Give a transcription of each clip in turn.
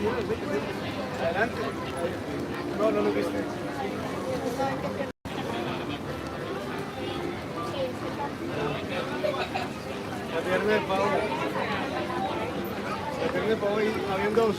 Adelante. No, no lo viste. La pierna del pavo. La pierna del pavo y habían dos.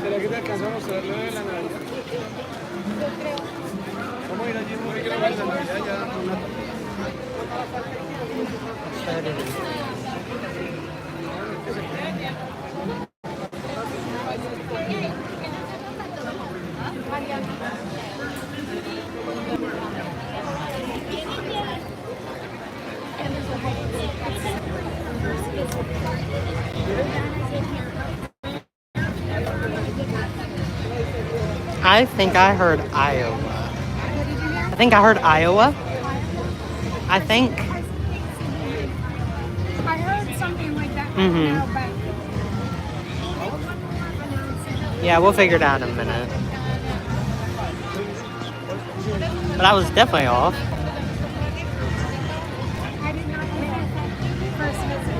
¿Será que te alcanzamos a verlo de la Navidad? Vamos a ir allí, vamos a grabar la Navidad ya con una... I think I heard Iowa. I think I heard Iowa. I think. I heard something like that. Mhm. Now, but Yeah, we'll figure it out in a minute. But I was definitely off. I did not get it. First visit.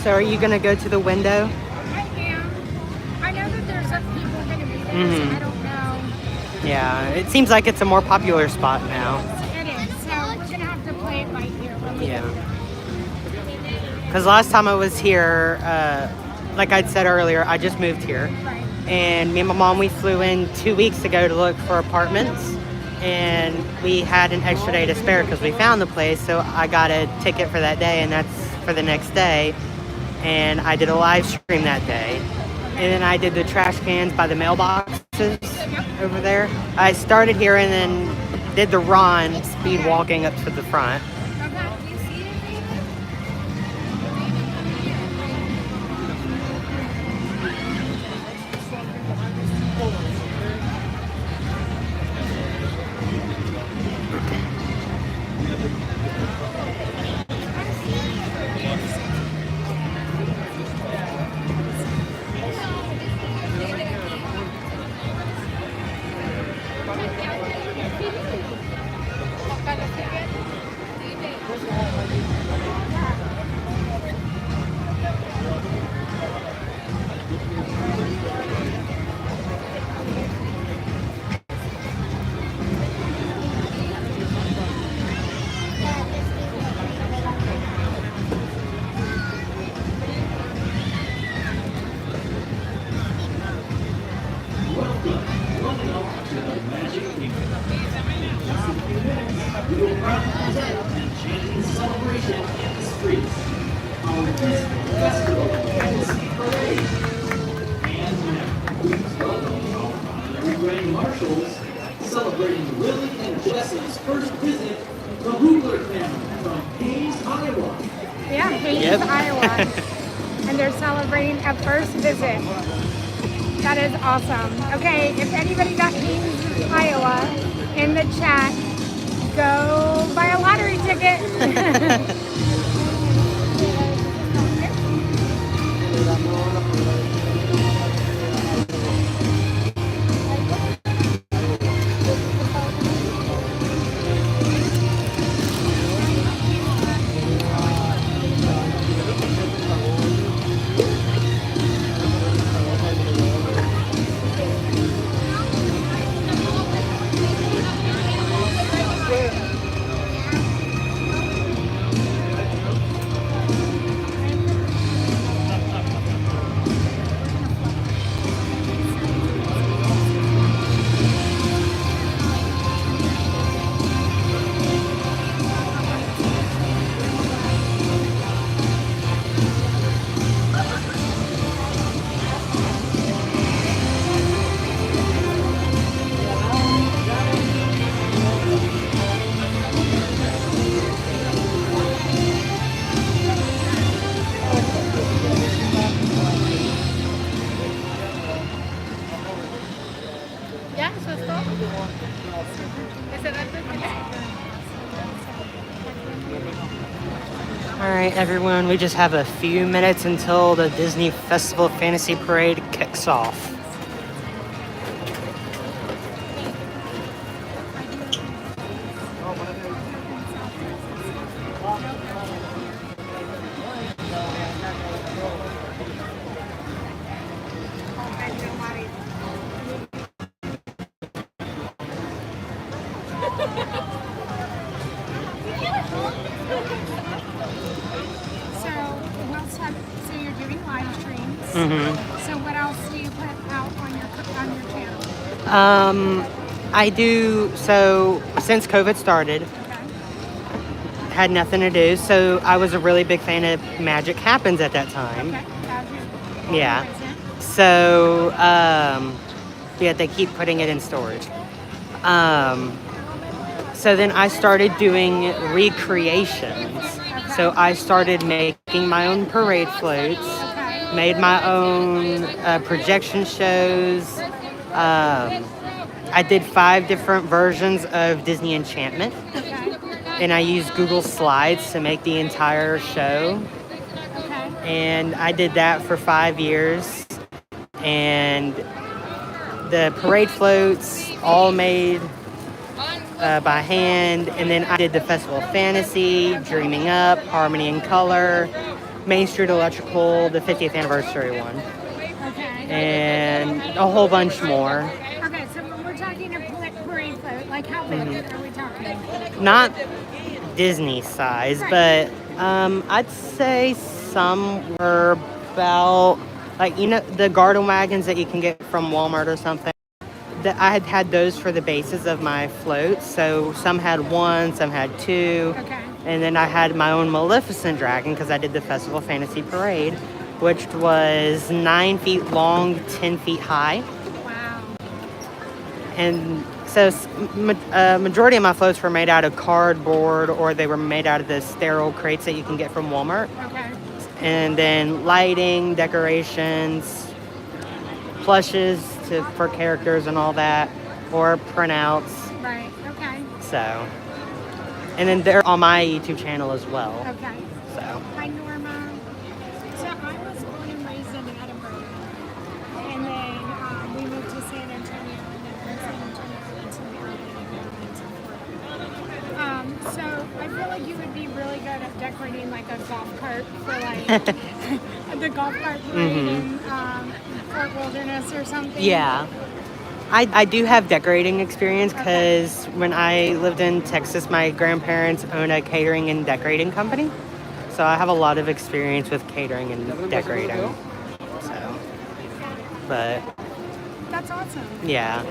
So are you gonna go to the window? I am. I know that there's other people going to be there, Mhm. so I don't know. Yeah, it seems like it's a more popular spot now. It is, so we're going to have to play it by ear. When we Yeah. go. Because last time I was here, like I'd said earlier, I just moved here. Right. And me and my mom, we flew in 2 weeks ago to look for apartments. And we had an extra day to spare because we found the place. So I got a ticket for that day, and that's for the next day. And I did a live stream that day. And then I did the trash cans by the mailboxes over there. I started here and then did the run, speed walking up to the front. Okay. Do you see it? Grand Marshals celebrating Willie and Jesse's first visit to Rubler family from Hays, Iowa. Yeah, Hays, Yep. Iowa. And they're celebrating a first visit. That is awesome. Okay, if anybody got Hays, Iowa in the chat, go buy a lottery ticket. All right, everyone, we just have a few minutes until the Disney Festival Fantasy Parade kicks off. So you're doing live streams. Mm-hmm. So what else do you put out on your channel? I do, so since COVID started, Okay. had nothing to do, so I was a really big fan of Magic Happens at that time. Okay. That's your Yeah. reason. So, yeah, they keep putting it in storage. So then I started doing recreations. So I started making my own parade floats, Okay. made my own projection shows. I did 5 different versions of Disney Enchantment, Okay. and I used Google Slides to make the entire show. Okay. And I did that for 5 years. And the parade floats all made by hand. And then I did the Festival of Fantasy, Dreaming Up, Harmony in Color, Main Street Electrical, the 50th anniversary one, Okay. and a whole bunch more. Okay. So when we're talking a parade float, like how big are we talking? Not Disney size, but I'd say some were about, like, you know, the garden wagons that you can get from Walmart or something. That I had those for the bases of my floats. So some had 1, some had 2. Okay. And then I had my own Maleficent dragon because I did the Festival Fantasy Parade, which was 9 feet long, 10 feet high. Wow. And so majority of my floats were made out of cardboard, or they were made out of the sterile crates that you can get from Walmart. Okay. And then lighting, decorations, plushes for characters and all that, or printouts. Right. Okay. So, and then they're on my YouTube channel as well. Okay. So, Hi, Norma. So I was born and raised in Edinburgh, and then we moved to San Antonio, and then from San Antonio into Maryland, and then into Florida. So I feel like you would be really good at decorating like a golf cart for like the golf cart parade in Fort Wilderness or something. yeah. I do have decorating experience because when I lived in Texas, my grandparents own a catering and decorating company. So I have a lot of experience with catering and decorating. So, but That's awesome. yeah.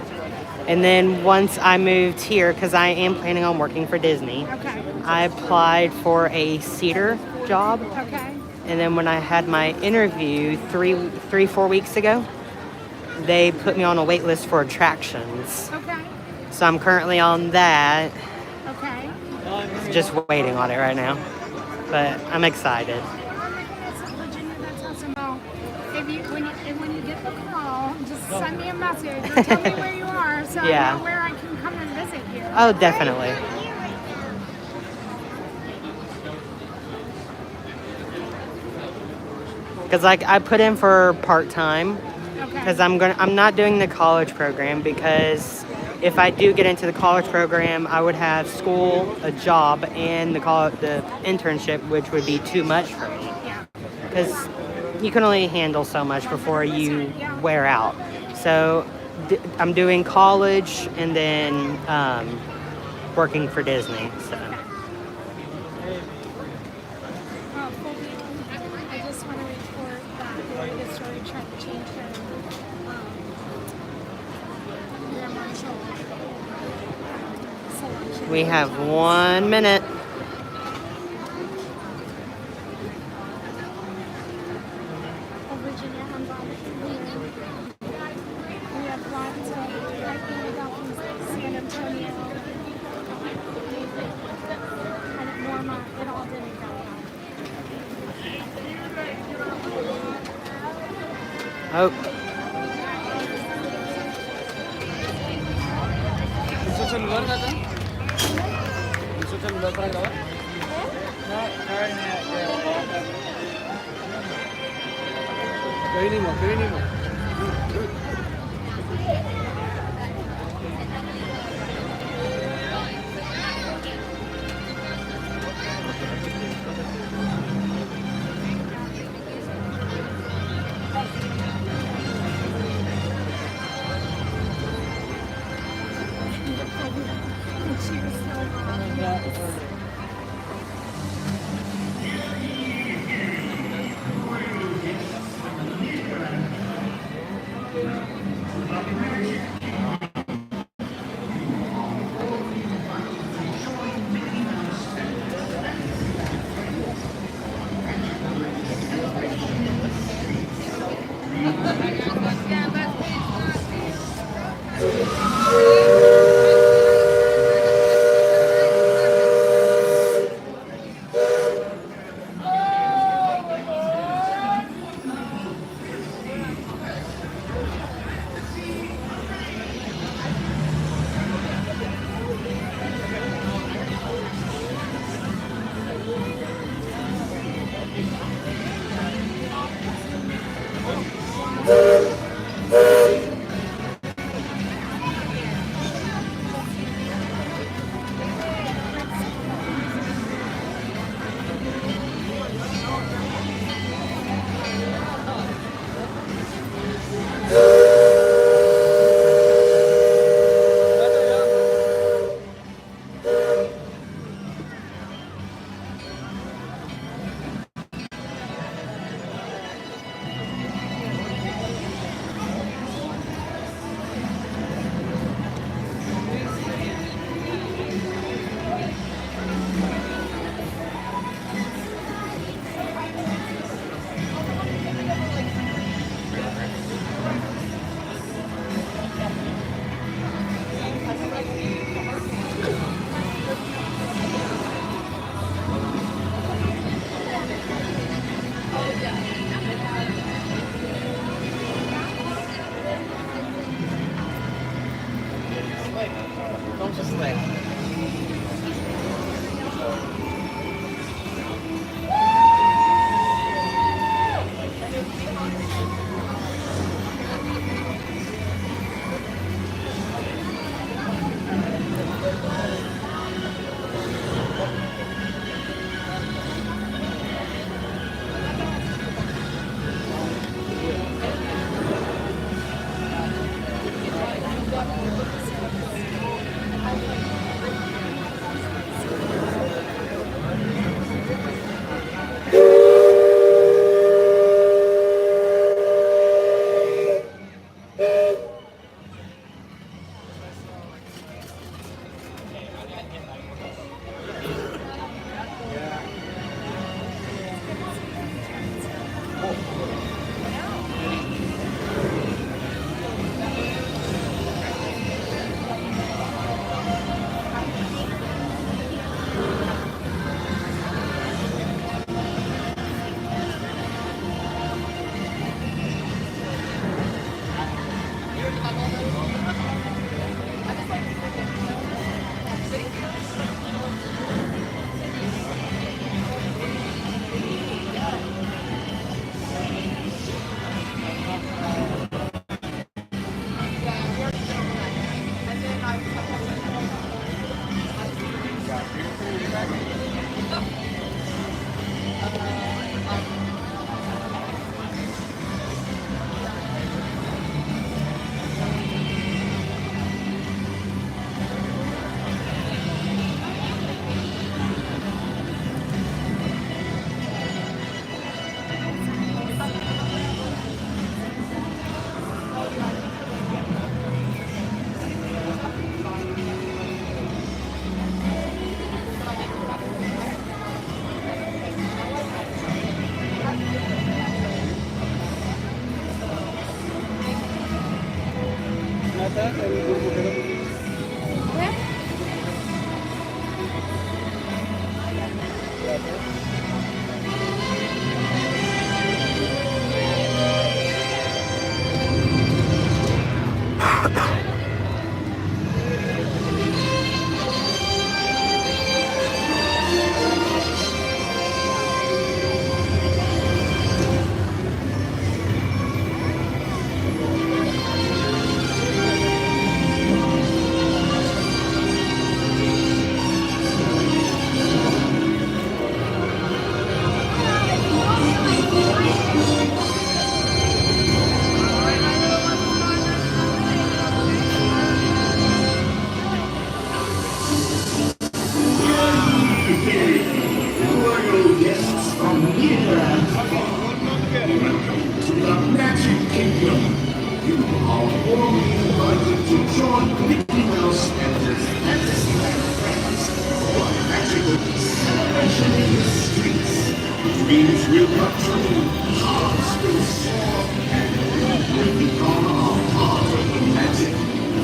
And then once I moved here, because I am planning on working for Disney, Okay. I applied for a cedar job. Okay. And then when I had my interview 4 weeks ago, they put me on a wait list for attractions. Okay. So I'm currently on that, Okay. just waiting on it right now. But I'm excited. Oh my goodness, Virginia, that's awesome. Well, when you get the call, just send me a message or tell me where you are so Yeah. I know where I can come and visit you. Oh, definitely. Because like I put in for part-time because Okay. I'm not doing the college program, because if I do get into the college program, I would have school, a job, and the internship, which would be too much for me. Yeah. Because you can only handle so much before you wear out. So I'm doing college and then working for Disney. So Well, I just want to report that the story tried to change their martial selection. we have 1 minute. Oh, Virginia, I'm glad that you're leaving. We have lots of hiking about San Antonio and Norma. It all didn't go well. Oh, ¿Usa celular, gata? ¿Usa celular para grabar? ¿Qué vinimos? She was so hot. Mickey Mouse and his Fantasyland friends for a magical celebration in the streets. Dreams will come true, hearts will soar, and you will become a part of the magic.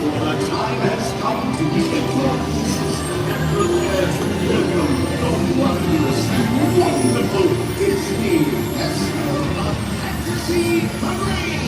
For the time has come to be victorious and prepare to welcome the wondrous and wonderful Disney Festival of Fantasy Parade.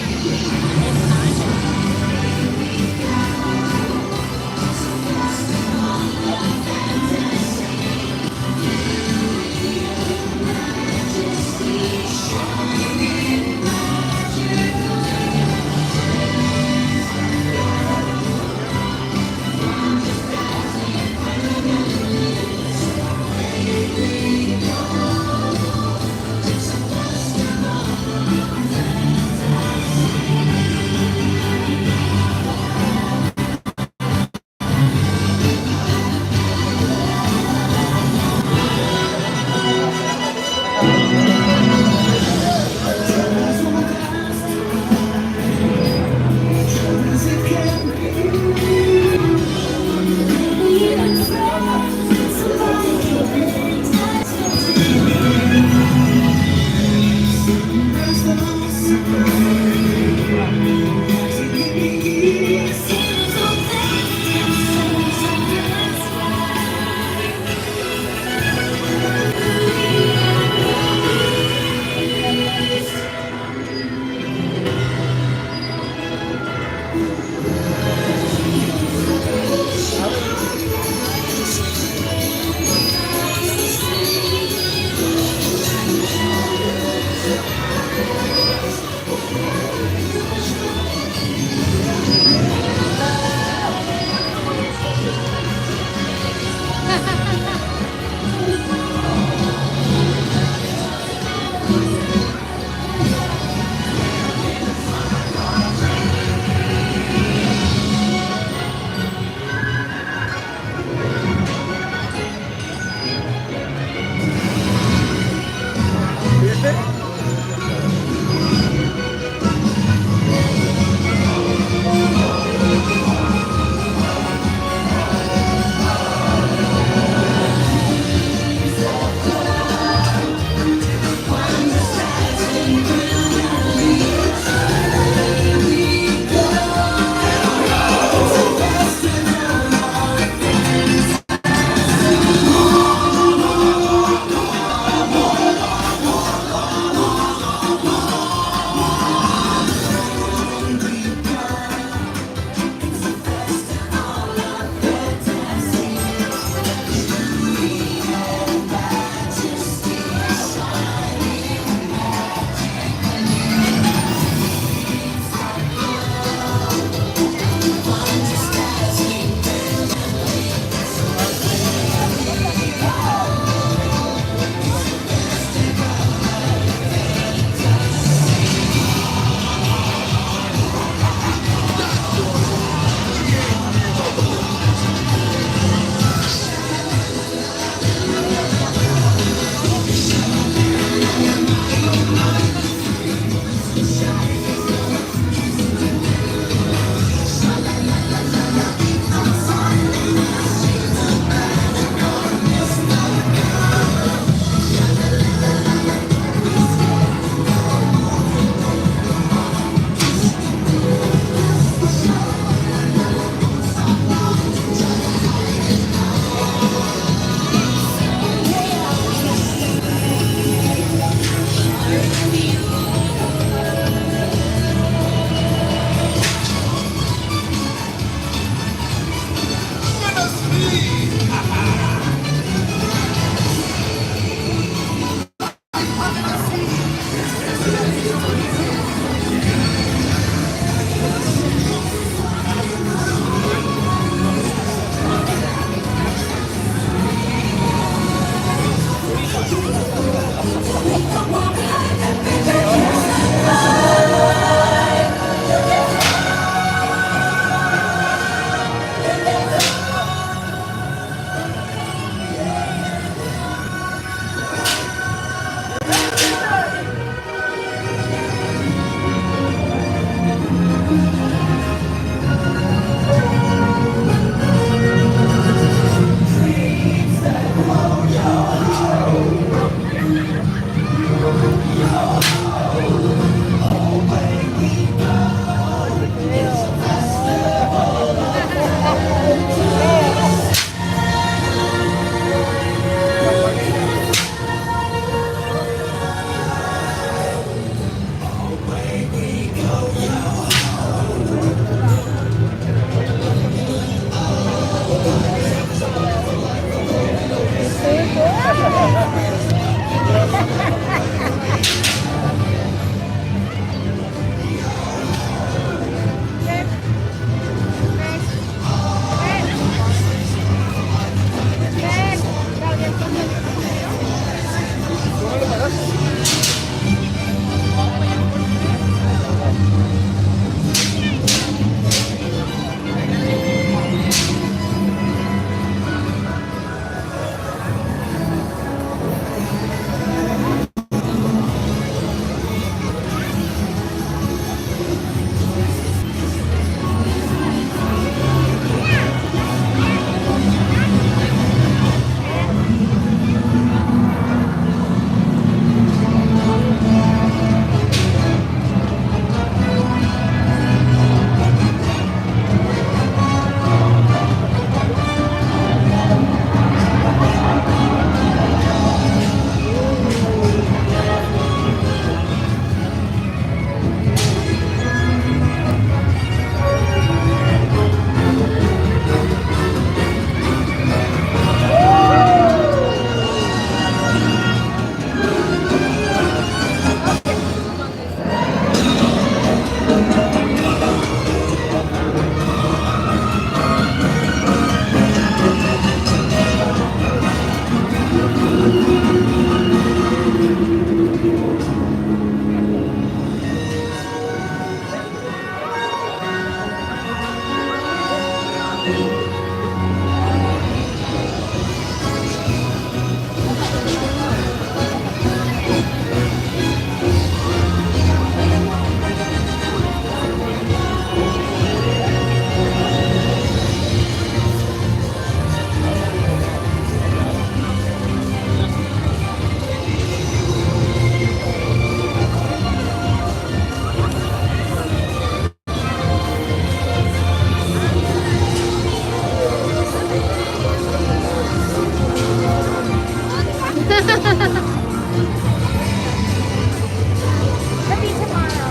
Maybe tomorrow.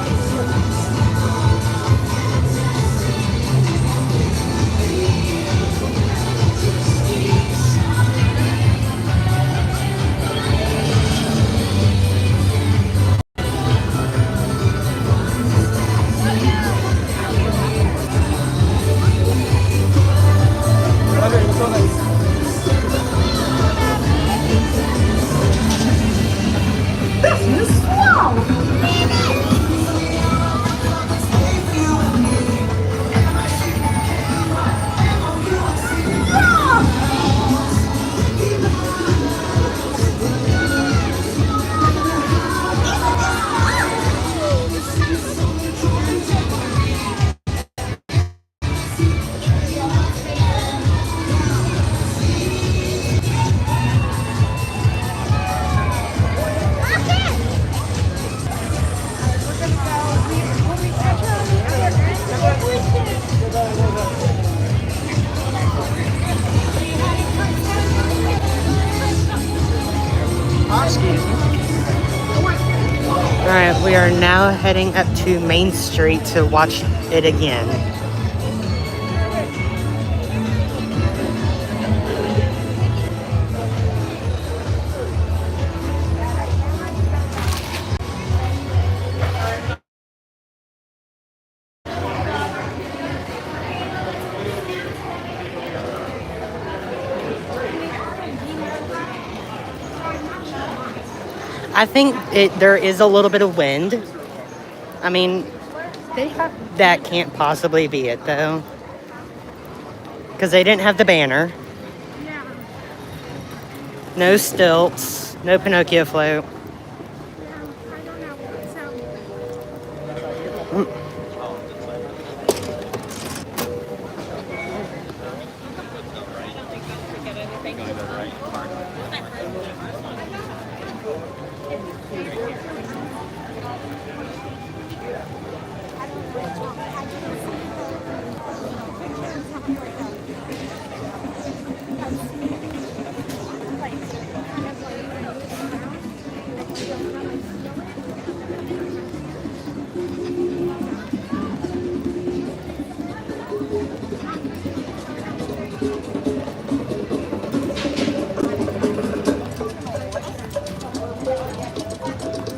Alright, we are now heading up to Main Street to watch it again. I think there is a little bit of wind. I mean, that can't possibly be it, though. Because they didn't have the banner. Yeah. No stilts. No Pinocchio float. Yeah, I don't know. So,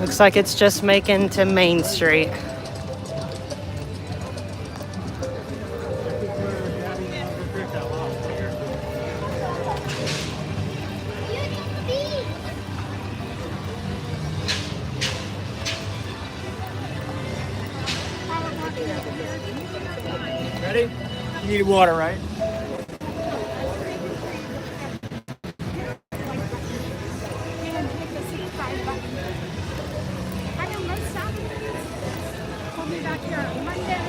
Looks like it's just making to Main Street. Ready? You need water, right? And hit the subscribe button. I know most Saturdays we'll be back here on Monday.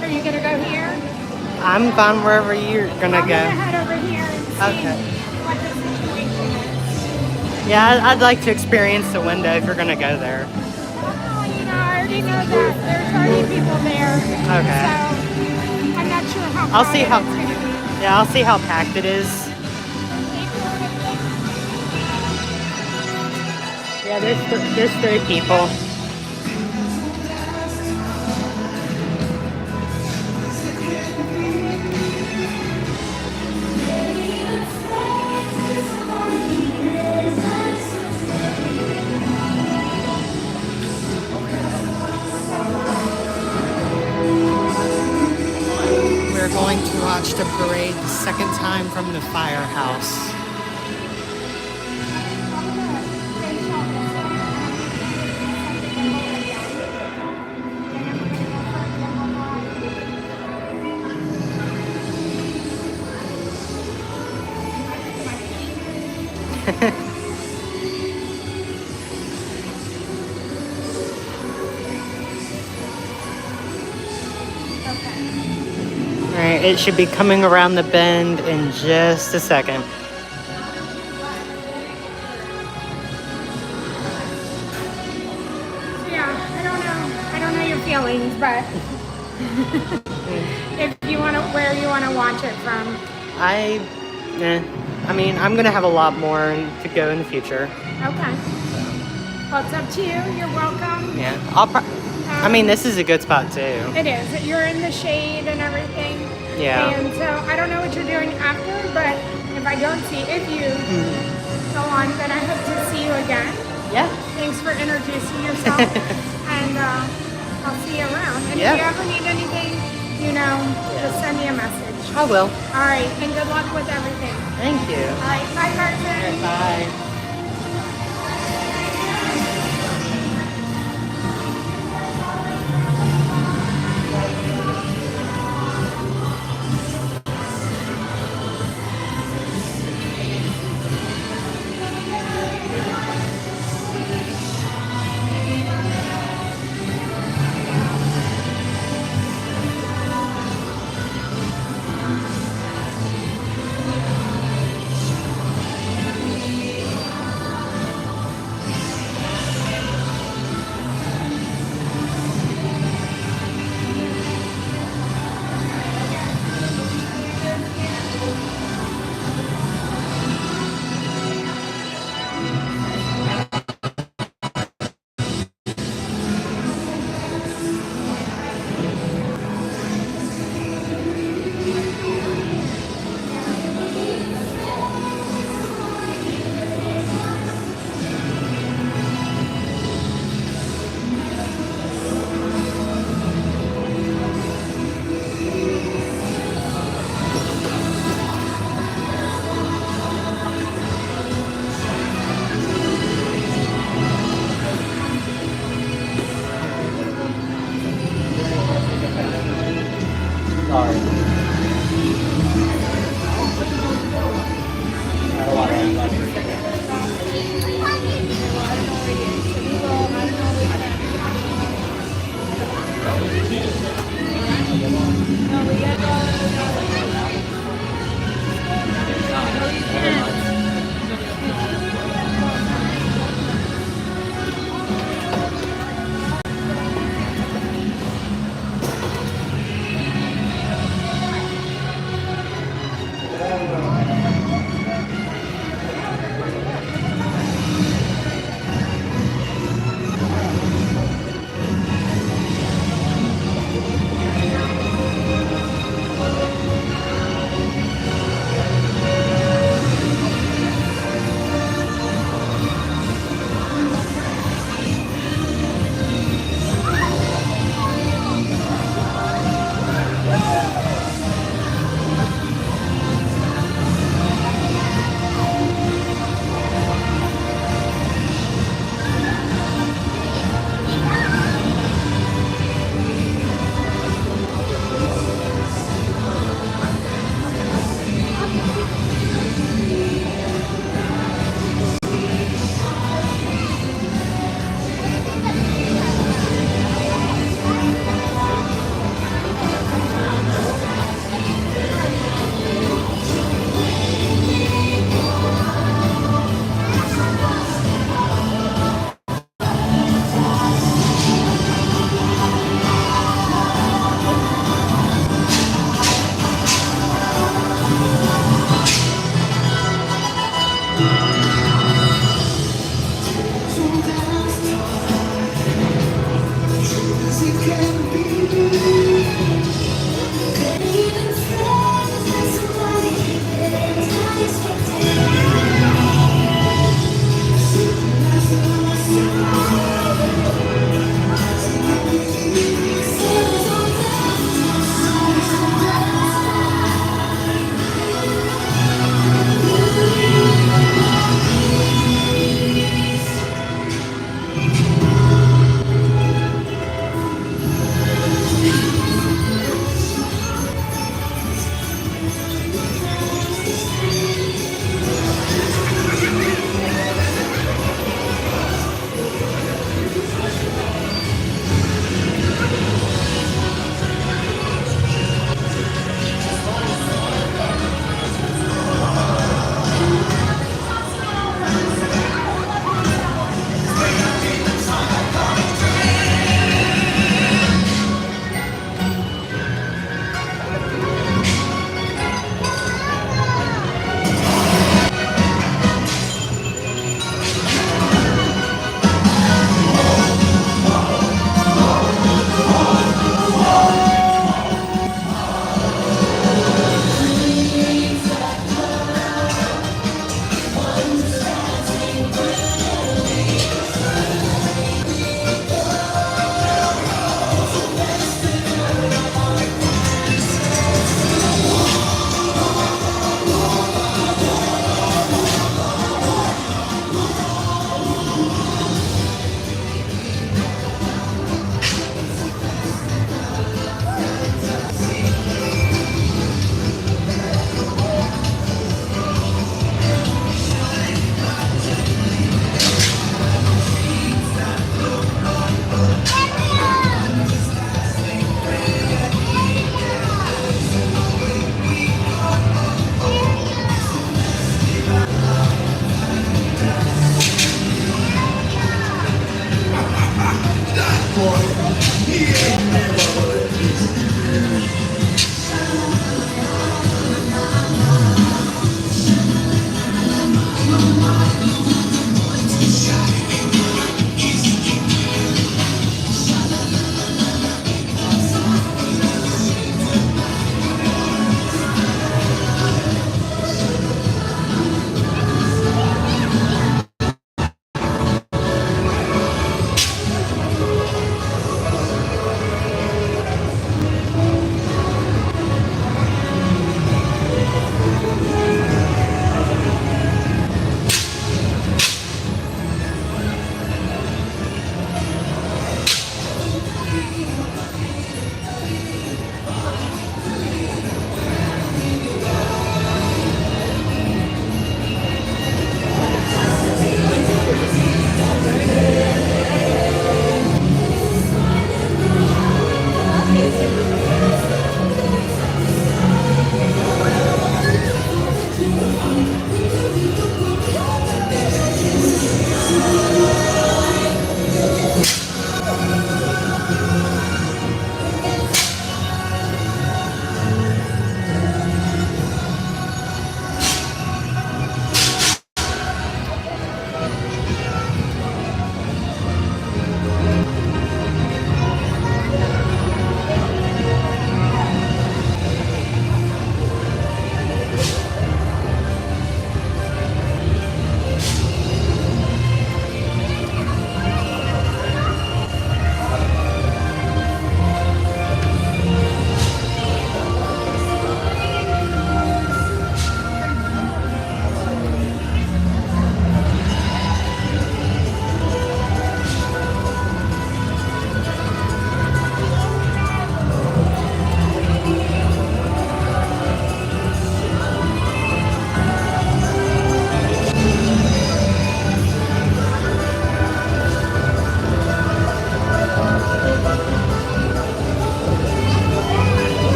Are you gonna go here? I'm fine wherever you're gonna I'm go. gonna head over here and see Okay. what the situation is. Yeah, I'd like to experience the window if you're gonna go there. Oh, you know, I already know that there's already people there. Okay. So I'm not sure how I'll see crowded how- it's gonna be. Yeah, I'll see how packed it is. Yeah, there's 3 people. We're going to watch the parade the second time from the firehouse. Alright, it should be coming around the bend in just a second. Yeah, I don't know your feelings, but if you want to, where you want to watch it from. I mean, I'm gonna have a lot more to go in the future. Okay. Well, it's up to you. You're welcome. Yeah, I mean, this is a good spot too. It is. You're in the shade and everything. Yeah. And so I don't know what you're doing after, but if I don't see, if you go on, then I hope to see you again. Yeah. Thanks for introducing yourself. And I'll see you around. And Yeah. if you ever need anything, you know, just send me a message. I will. All right. And good luck with everything. Thank you. All right. Bye, Carson. Bye.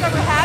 that we're having.